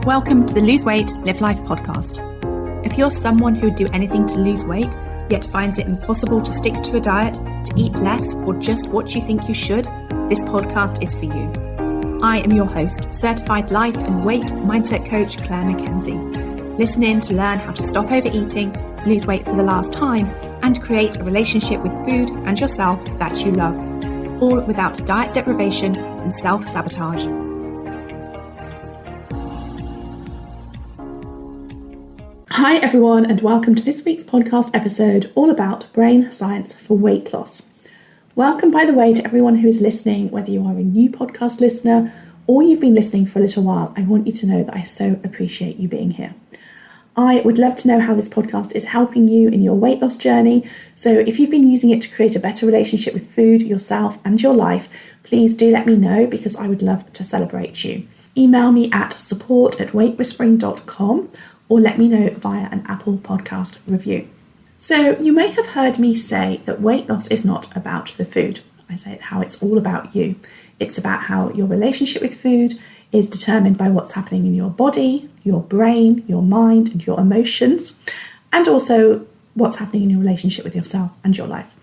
Welcome to the Lose Weight, Live Life podcast. If you're someone who would do anything to lose weight, yet finds it impossible to stick to a diet, to eat less, or just what you think you should, this podcast is for you. I am your host, certified life and weight mindset coach, Clair MACKENZIE. Listen in to learn how to stop overeating, lose weight for the last time, and create a relationship with food and yourself that you love, all without diet deprivation and self-sabotage. Hi everyone, and welcome to this week's podcast episode all about brain science for weight loss. Welcome, by the way, to everyone who is listening, whether you are a new podcast listener or you've been listening for a little while. I want you to know that I so appreciate you being here. I would love to know how this podcast is helping you in your weight loss journey. So if you've been using it to create a better relationship with food, yourself and your life, please do let me know, because I would love to celebrate you. Email me at support@weightwhispering.com or let me know via an Apple podcast review. So you may have heard me say that weight loss is not about the food. I say how it's all about you. It's about how your relationship with food is determined by what's happening in your body, your brain, your mind, and your emotions, and also what's happening in your relationship with yourself and your life.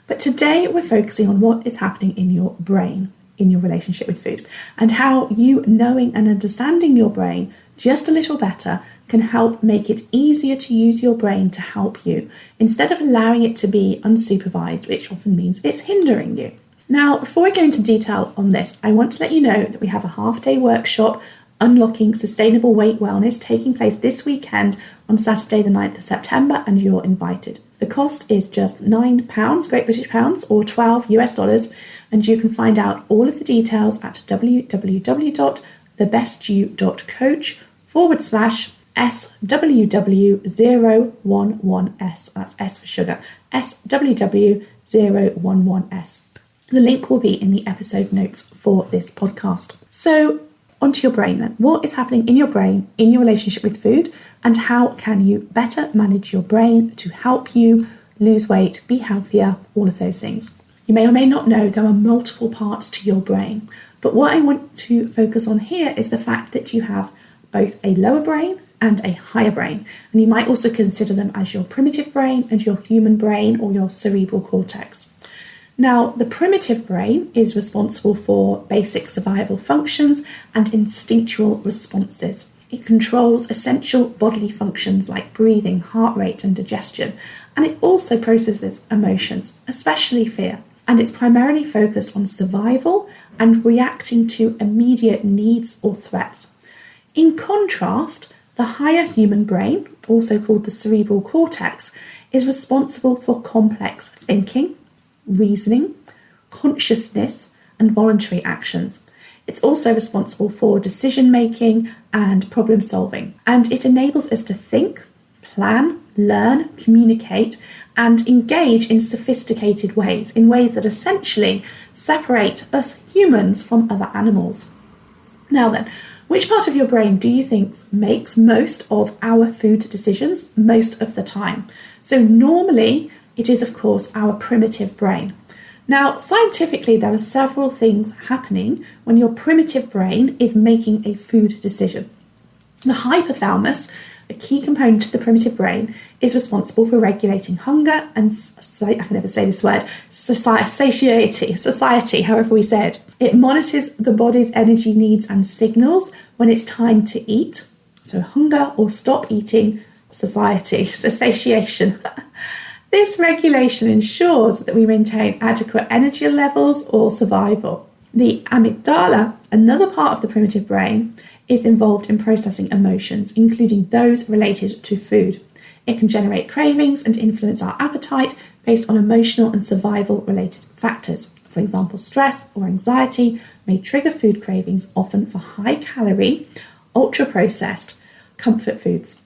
But today we're focusing on what is happening in your brain, in your relationship with food, and how you knowing and understanding your brain just a little better can help make it easier to use your brain to help you, instead of allowing it to be unsupervised, which often means it's hindering you. Now, before I go into detail on this, I want to let you know that we have a half-day workshop, Unlocking Sustainable Weight Wellness, taking place this weekend on Saturday the 9th of September, and you're invited. The cost is just £9, Great British pounds, or $12 US, and you can find out all of the details at www.thebestyew.coach/SWW011S. That's S for sugar. SWW011S. The link will be in the episode notes for this podcast. So, onto your brain then. What is happening in your brain in your relationship with food, and how can you better manage your brain to help you lose weight, be healthier, all of those things. You may or may not know there are multiple parts to your brain, but what I want to focus on here is the fact that you have both a lower brain and a higher brain, and you might also consider them as your primitive brain and your human brain, or your cerebral cortex. Now, the primitive brain is responsible for basic survival functions and instinctual responses. It controls essential bodily functions like breathing, heart rate, and digestion, and it also processes emotions, especially fear, and it's primarily focused on survival and reacting to immediate needs or threats. In contrast, the higher human brain, also called the cerebral cortex, is responsible for complex thinking, reasoning, consciousness, and voluntary actions. It's also responsible for decision making and problem solving, and it enables us to think, plan, learn, communicate, and engage in sophisticated ways, in ways that essentially separate us humans from other animals. Now then, which part of your brain do you think makes most of our food decisions most of the time? So normally it is, of course, our primitive brain. Now, scientifically, there are several things happening when your primitive brain is making a food decision. The hypothalamus, a key component of the primitive brain, is responsible for regulating hunger and, I can never say this word, satiety, however we say it. It monitors the body's energy needs and signals when it's time to eat. So hunger or stop eating, satiation. This regulation ensures that we maintain adequate energy levels or survival. The amygdala, another part of the primitive brain, is involved in processing emotions, including those related to food. It can generate cravings and influence our appetite based on emotional and survival-related factors. For example, stress or anxiety may trigger food cravings, often for high-calorie, ultra-processed comfort foods.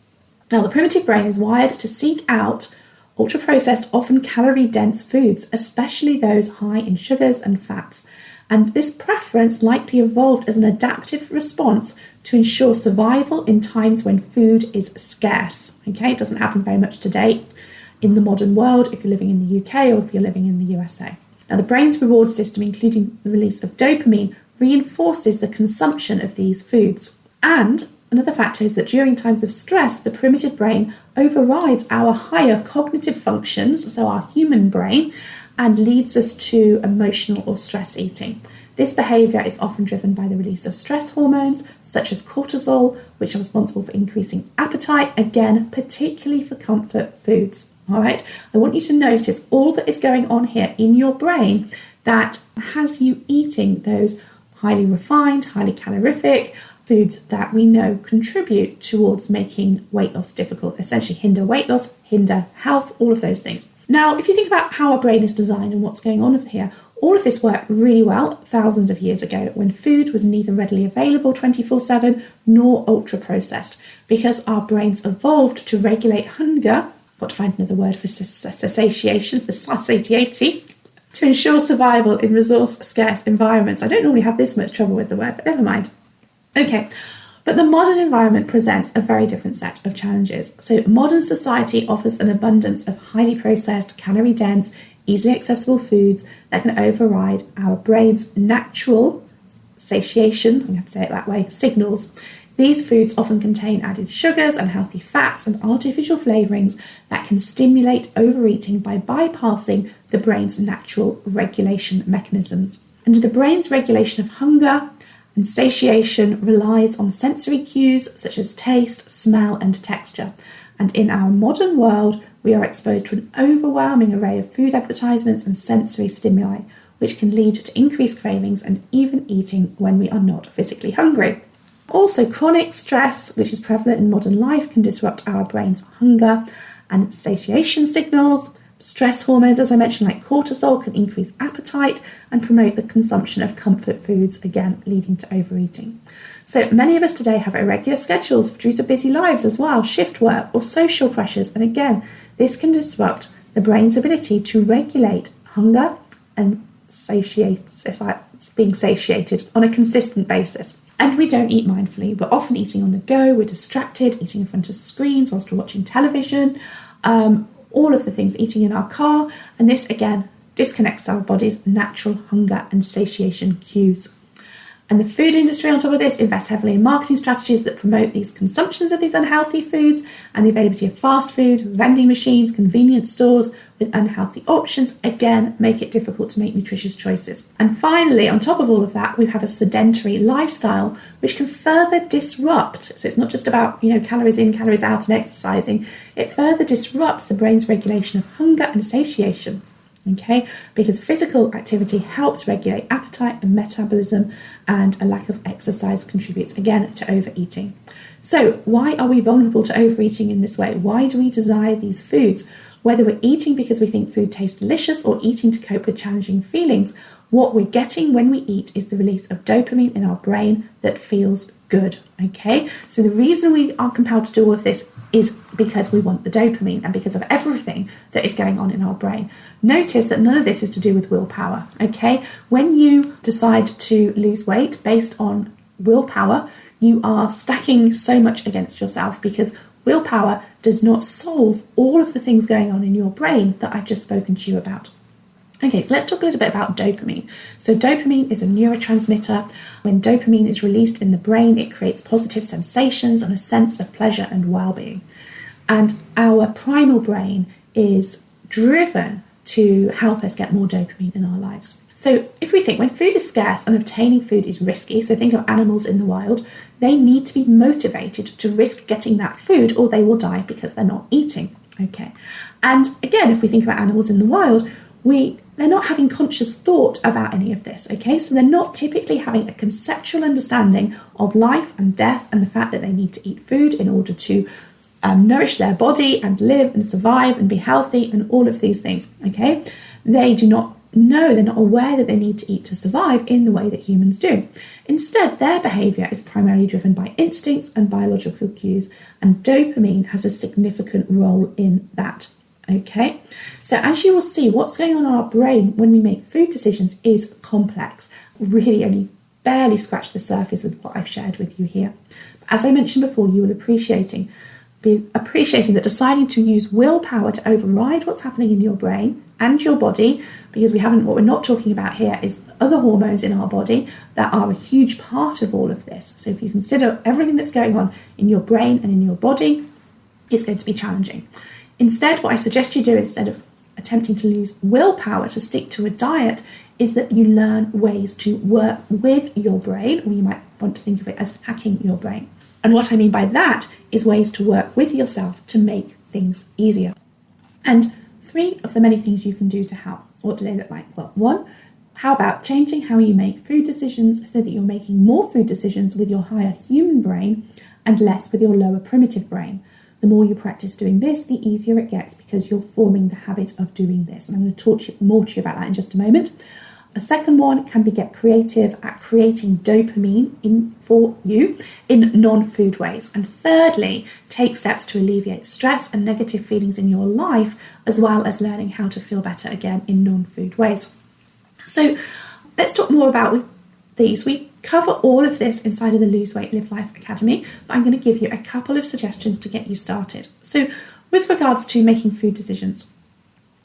Now, the primitive brain is wired to seek out ultra-processed, often calorie-dense foods, especially those high in sugars and fats. And this preference likely evolved as an adaptive response to ensure survival in times when food is scarce. Okay, it doesn't happen very much today in the modern world if you're living in the UK or if you're living in the USA. Now, the brain's reward system, including the release of dopamine, reinforces the consumption of these foods. And Another factor is that during times of stress, the primitive brain overrides our higher cognitive functions, so our human brain, and leads us to emotional or stress eating. This behaviour is often driven by the release of stress hormones, such as cortisol, which are responsible for increasing appetite, again, particularly for comfort foods. All right, I want you to notice all that is going on here in your brain that has you eating those highly refined, highly calorific foods that we know contribute towards making weight loss difficult, essentially hinder weight loss, hinder health, all of those things. Now, if you think about how our brain is designed and what's going on here, all of this worked really well thousands of years ago when food was neither readily available 24/7 nor ultra-processed, because our brains evolved to regulate hunger. I've got to find another word for satiation, for satiety, to ensure survival in resource-scarce environments. I don't normally have this much trouble with the word, but never mind. Okay, but the modern environment presents a very different set of challenges. So modern society offers an abundance of highly processed, calorie-dense, easily accessible foods that can override our brain's natural satiation, I have to say it that way, signals. These foods often contain added sugars, unhealthy fats, and artificial flavourings that can stimulate overeating by bypassing the brain's natural regulation mechanisms. And the brain's regulation of hunger and satiation relies on sensory cues such as taste, smell, and texture. And in our modern world, we are exposed to an overwhelming array of food advertisements and sensory stimuli, which can lead to increased cravings and even eating when we are not physically hungry. Also, chronic stress, which is prevalent in modern life, can disrupt our brain's hunger and satiation signals. Stress hormones, as I mentioned, like cortisol, can increase appetite and promote the consumption of comfort foods, again, leading to overeating. So many of us today have irregular schedules due to busy lives as well, shift work or social pressures. And again, this can disrupt the brain's ability to regulate hunger and being satiated on a consistent basis. And we don't eat mindfully. We're often eating on the go, we're distracted, eating in front of screens whilst we're watching television, all of the things, eating in our car. And this, again, disconnects our body's natural hunger and satiation cues. And the food industry, on top of this, invests heavily in marketing strategies that promote these consumptions of these unhealthy foods, and the availability of fast food, vending machines, convenience stores with unhealthy options, again, make it difficult to make nutritious choices. And finally, on top of all of that, we have a sedentary lifestyle, which can further disrupt. So it's not just about, calories in, calories out and exercising. It further disrupts the brain's regulation of hunger and satiation. Okay, because physical activity helps regulate appetite and metabolism, and a lack of exercise contributes again to overeating. So why are we vulnerable to overeating in this way? Why do we desire these foods? Whether we're eating because we think food tastes delicious or eating to cope with challenging feelings, what we're getting when we eat is the release of dopamine in our brain that feels good. Okay, so the reason we are compelled to do all of this is because we want the dopamine and because of everything that is going on in our brain. Notice that none of this is to do with willpower, okay? When you decide to lose weight based on willpower, you are stacking so much against yourself, because willpower does not solve all of the things going on in your brain that I've just spoken to you about. Okay, so let's talk a little bit about dopamine. So dopamine is a neurotransmitter. When dopamine is released in the brain, it creates positive sensations and a sense of pleasure and well-being. And our primal brain is driven to help us get more dopamine in our lives. So if we think when food is scarce and obtaining food is risky, so think of animals in the wild, they need to be motivated to risk getting that food or they will die because they're not eating. Okay, and again, if we think about animals in the wild, they're not having conscious thought about any of this, okay? So they're not typically having a conceptual understanding of life and death and the fact that they need to eat food in order to nourish their body and live and survive and be healthy and all of these things, okay? They do not know, they're not aware that they need to eat to survive in the way that humans do. Instead, their behaviour is primarily driven by instincts and biological cues, and dopamine has a significant role in that. Okay, so as you will see, what's going on in our brain when we make food decisions is complex. Really only barely scratched the surface with what I've shared with you here. As I mentioned before, you will appreciate be appreciating that deciding to use willpower to override what's happening in your brain and your body, because what we're not talking about here is other hormones in our body that are a huge part of all of this. So if you consider everything that's going on in your brain and in your body, it's going to be challenging. Instead, what I suggest you do, instead of attempting to lose willpower to stick to a diet, is that you learn ways to work with your brain, or you might want to think of it as hacking your brain. And what I mean by that is ways to work with yourself to make things easier. And 3 of the many things you can do to help. What do they look like? Well, 1, how about changing how you make food decisions so that you're making more food decisions with your higher human brain and less with your lower primitive brain? The more you practice doing this, the easier it gets because you're forming the habit of doing this. And I'm going to talk more to you about that in just a moment. A second one can be get creative at creating dopamine for you in non-food ways. And thirdly, take steps to alleviate stress and negative feelings in your life, as well as learning how to feel better again in non-food ways. So let's talk more about these. We cover all of this inside of the Lose Weight, Live Life Academy, but I'm going to give you a couple of suggestions to get you started. So with regards to making food decisions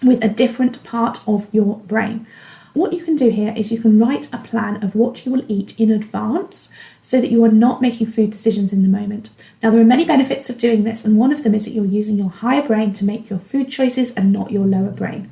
with a different part of your brain, what you can do here is you can write a plan of what you will eat in advance so that you are not making food decisions in the moment. Now, there are many benefits of doing this, and one of them is that you're using your higher brain to make your food choices and not your lower brain.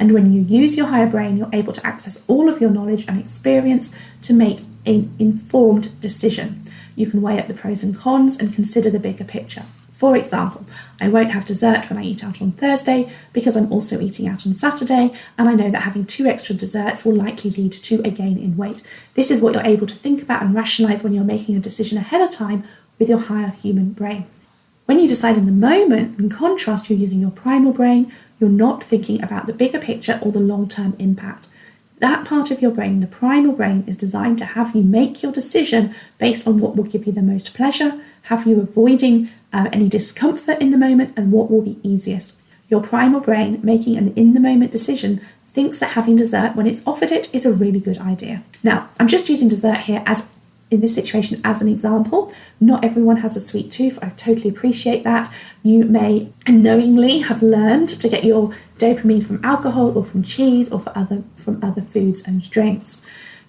And when you use your higher brain, you're able to access all of your knowledge and experience to make an informed decision. You can weigh up the pros and cons and consider the bigger picture. For example, I won't have dessert when I eat out on Thursday because I'm also eating out on Saturday, and I know that having 2 extra desserts will likely lead to a gain in weight. This is what you're able to think about and rationalise when you're making a decision ahead of time with your higher human brain. When you decide in the moment, in contrast, you're using your primal brain, you're not thinking about the bigger picture or the long-term impact. That part of your brain, the primal brain, is designed to have you make your decision based on what will give you the most pleasure, have you avoiding any discomfort in the moment, and what will be easiest. Your primal brain, making an in-the-moment decision, thinks that having dessert when it's offered it is a really good idea. Now, I'm just using dessert here in this situation as an example. Not everyone has a sweet tooth. I totally appreciate that. You may unknowingly have learned to get your dopamine from alcohol or from cheese or from other foods and drinks.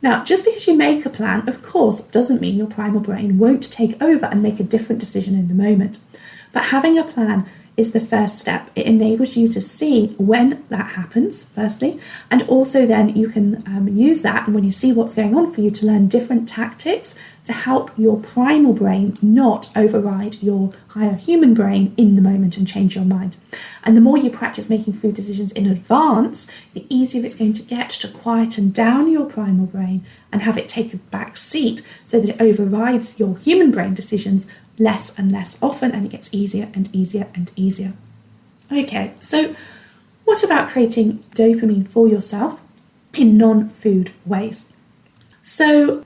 Now, just because you make a plan, of course, doesn't mean your primal brain won't take over and make a different decision in the moment. But having a plan is the first step. It enables you to see when that happens, firstly, and also then you can use that, and when you see what's going on for you, to learn different tactics to help your primal brain not override your higher human brain in the moment and change your mind. And the more you practice making food decisions in advance, the easier it's going to get to quieten down your primal brain and have it take a back seat so that it overrides your human brain decisions less and less often, and it gets easier and easier and easier. Okay, so what about creating dopamine for yourself in non-food ways? So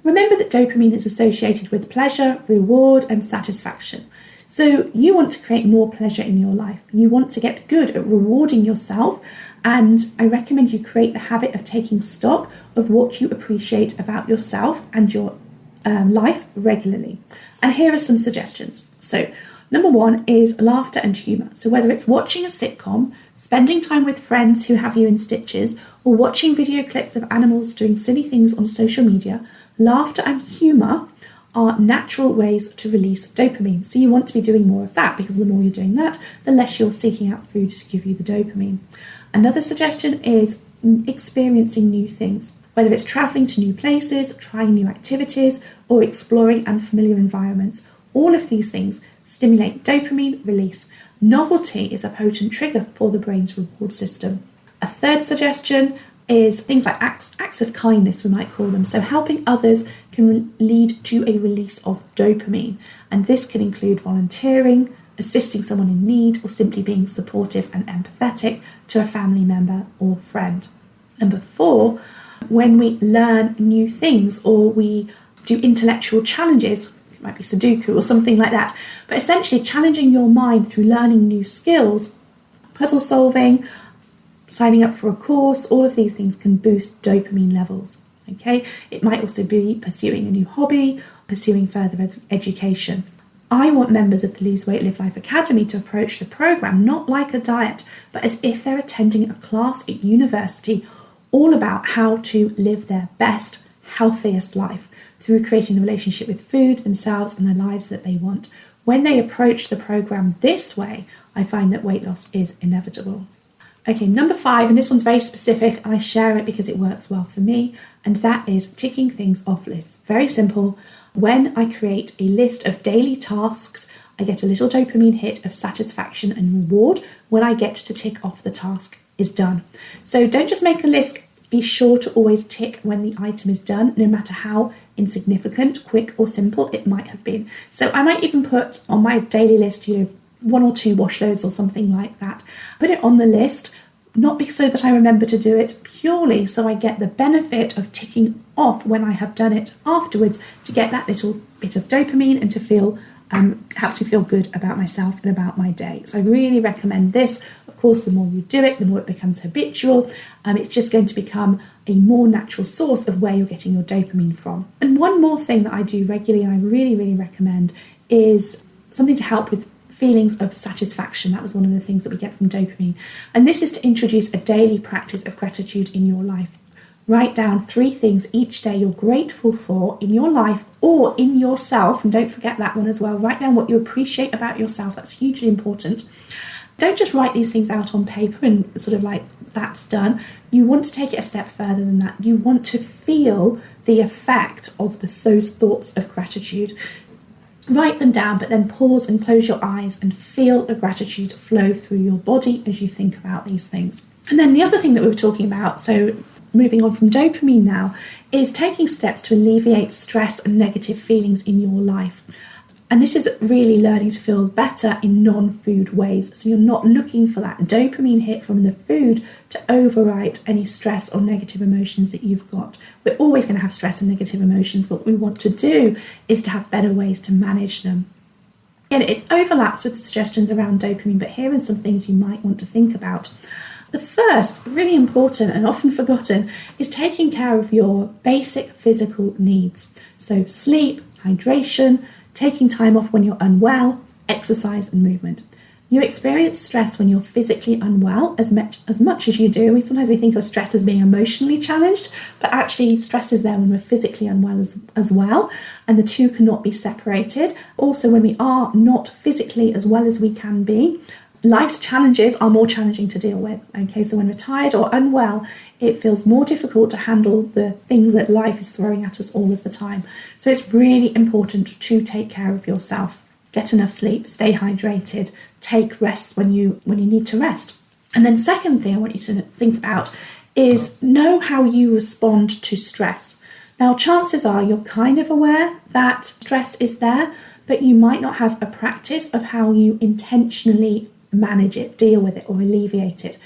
remember that dopamine is associated with pleasure, reward, and satisfaction. So you want to create more pleasure in your life. You want to get good at rewarding yourself, and I recommend you create the habit of taking stock of what you appreciate about yourself and your life regularly. And here are some suggestions. So number 1 is laughter and humour. So whether it's watching a sitcom, spending time with friends who have you in stitches, or watching video clips of animals doing silly things on social media, laughter and humour are natural ways to release dopamine. So you want to be doing more of that, because the more you're doing that, the less you're seeking out food to give you the dopamine. Another suggestion is experiencing new things. Whether it's travelling to new places, trying new activities, or exploring unfamiliar environments, all of these things stimulate dopamine release. Novelty is a potent trigger for the brain's reward system. A third suggestion is things like acts of kindness, we might call them. So helping others can lead to a release of dopamine, and this can include volunteering, assisting someone in need, or simply being supportive and empathetic to a family member or friend. Number 4, when we learn new things or we do intellectual challenges, it might be Sudoku or something like that, but essentially challenging your mind through learning new skills, puzzle solving, signing up for a course, all of these things can boost dopamine levels. Okay, it might also be pursuing a new hobby, pursuing further education. I want members of the Lose Weight Live Life Academy to approach the program not like a diet, but as if they're attending a class at university all about how to live their best, healthiest life through creating the relationship with food, themselves, and the lives that they want. When they approach the program this way, I find that weight loss is inevitable. Okay, number 5, and this one's very specific. I share it because it works well for me, and that is ticking things off lists. Very simple. When I create a list of daily tasks, I get a little dopamine hit of satisfaction and reward when I get to tick off the task is done. So don't just make a list. Be sure to always tick when the item is done, no matter how insignificant, quick or simple it might have been. So I might even put on my daily list, 1 or 2 wash loads or something like that. Put it on the list, not because so that I remember to do it, purely so I get the benefit of ticking off when I have done it afterwards, to get that little bit of dopamine and to feel helps me feel good about myself and about my day. So I really recommend this. Of course, the more you do it, the more it becomes habitual. It's just going to become a more natural source of where you're getting your dopamine from. And one more thing that I do regularly and I really, really recommend is something to help with feelings of satisfaction. That was one of the things that we get from dopamine. And this is to introduce a daily practice of gratitude in your life. Write down 3 things each day you're grateful for in your life or in yourself. And don't forget that one as well. Write down what you appreciate about yourself. That's hugely important. Don't just write these things out on paper and sort of like that's done. You want to take it a step further than that. You want to feel the effect of those thoughts of gratitude. Write them down, but then pause and close your eyes and feel the gratitude flow through your body as you think about these things. And then the other thing that we were talking about, so moving on from dopamine now, is taking steps to alleviate stress and negative feelings in your life. And this is really learning to feel better in non-food ways. So you're not looking for that dopamine hit from the food to overwrite any stress or negative emotions that you've got. We're always going to have stress and negative emotions. What we want to do is to have better ways to manage them. Again, it overlaps with the suggestions around dopamine, but here are some things you might want to think about. The first, really important and often forgotten, is taking care of your basic physical needs. So sleep, hydration, taking time off when you're unwell, exercise and movement. You experience stress when you're physically unwell as much as you do. Sometimes we think of stress as being emotionally challenged, but actually stress is there when we're physically unwell as well, and the two cannot be separated. Also, when we are not physically as well as we can be, life's challenges are more challenging to deal with. Okay, so when we're tired or unwell, it feels more difficult to handle the things that life is throwing at us all of the time. So it's really important to take care of yourself. Get enough sleep, stay hydrated, take rests when you need to rest. And then second thing I want you to think about is know how you respond to stress. Now, chances are you're kind of aware that stress is there, but you might not have a practice of how you intentionally manage it, deal with it, or alleviate it.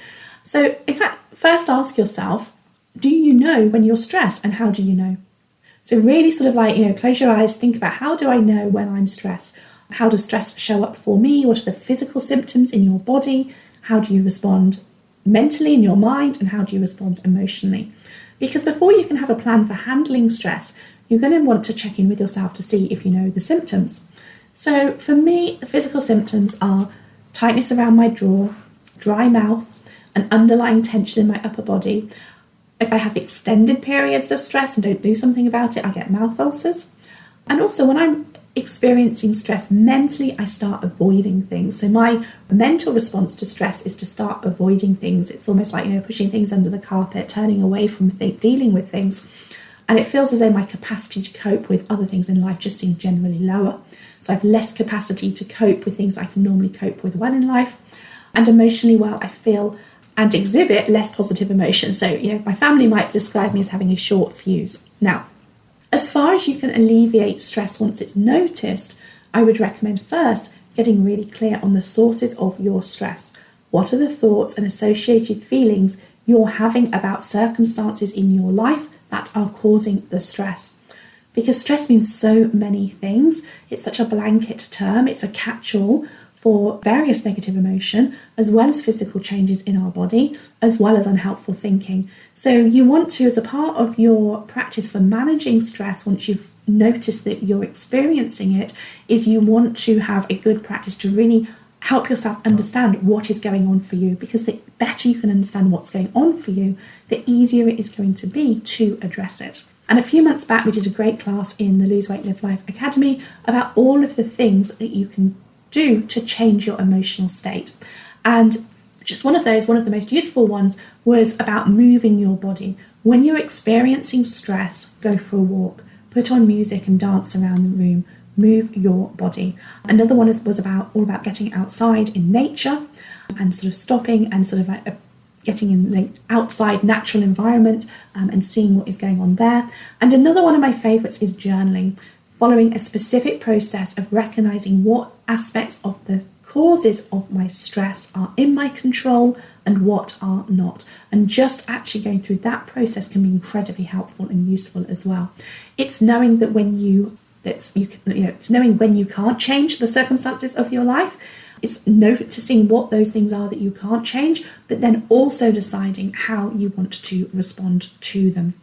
So in fact, first ask yourself, do you know when you're stressed, and how do you know? So really sort of like, close your eyes, think about, how do I know when I'm stressed? How does stress show up for me? What are the physical symptoms in your body? How do you respond mentally in your mind? And how do you respond emotionally? Because before you can have a plan for handling stress, you're going to want to check in with yourself to see if you know the symptoms. So for me, the physical symptoms are tightness around my jaw, dry mouth, an underlying tension in my upper body. If I have extended periods of stress and don't do something about it, I get mouth ulcers. And also when I'm experiencing stress mentally, I start avoiding things. So my mental response to stress is to start avoiding things. It's almost like, pushing things under the carpet, turning away from dealing with things. And it feels as though my capacity to cope with other things in life just seems generally lower. So I have less capacity to cope with things I can normally cope with well in life. And emotionally, I feel and exhibit less positive emotions. So, my family might describe me as having a short fuse. Now, as far as you can alleviate stress once it's noticed, I would recommend first getting really clear on the sources of your stress. What are the thoughts and associated feelings you're having about circumstances in your life that are causing the stress? Because stress means so many things. It's such a blanket term. It's a catch-all for various negative emotion, as well as physical changes in our body, as well as unhelpful thinking. So you want to, as a part of your practice for managing stress, once you've noticed that you're experiencing it, is you want to have a good practice to really help yourself understand what is going on for you, because the better you can understand what's going on for you, the easier it is going to be to address it. And a few months back, we did a great class in the Lose Weight, Live Life Academy about all of the things that you can do to change your emotional state. And just one of the most useful ones was about moving your body. When you're experiencing stress, go for a walk, put on music and dance around the room, move your body. Another one was all about getting outside in nature and sort of stopping and sort of like getting in the outside natural environment and seeing what is going on there. And another one of my favourites is journaling, following a specific process of recognising what aspects of the causes of my stress are in my control and what are not. And just actually going through that process can be incredibly helpful and useful as well. It's knowing that it's knowing when you can't change the circumstances of your life. It's noticing what those things are that you can't change, but then also deciding how you want to respond to them.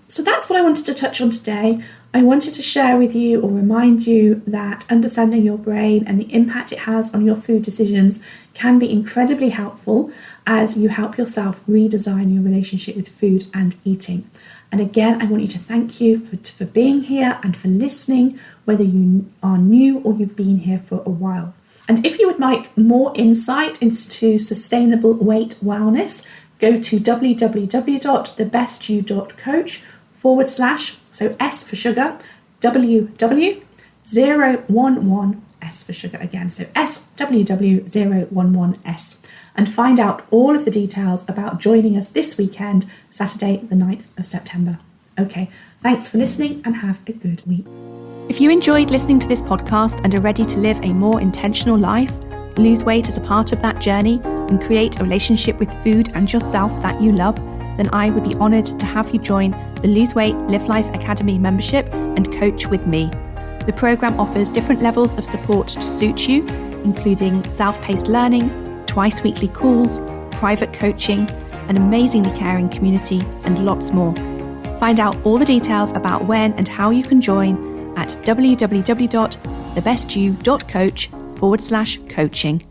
So that's what I wanted to touch on today. I wanted to share with you or remind you that understanding your brain and the impact it has on your food decisions can be incredibly helpful as you help yourself redesign your relationship with food and eating. And again, I want you to thank you for being here and for listening, whether you are new or you've been here for a while. And if you would like more insight into sustainable weight wellness, go to www.thebestyou.coach/ so S for sugar, WW011, S for sugar again, so SWW011S, and find out all of the details about joining us this weekend, Saturday the 9th of September. Okay, thanks for listening and have a good week. If you enjoyed listening to this podcast and are ready to live a more intentional life, lose weight as a part of that journey, and create a relationship with food and yourself that you love, then I would be honoured to have you join the Lose Weight, Live Life Academy membership and coach with me. The programme offers different levels of support to suit you, including self-paced learning, twice weekly calls, private coaching, an amazingly caring community, and lots more. Find out all the details about when and how you can join at www.thebestyou.coach/coaching.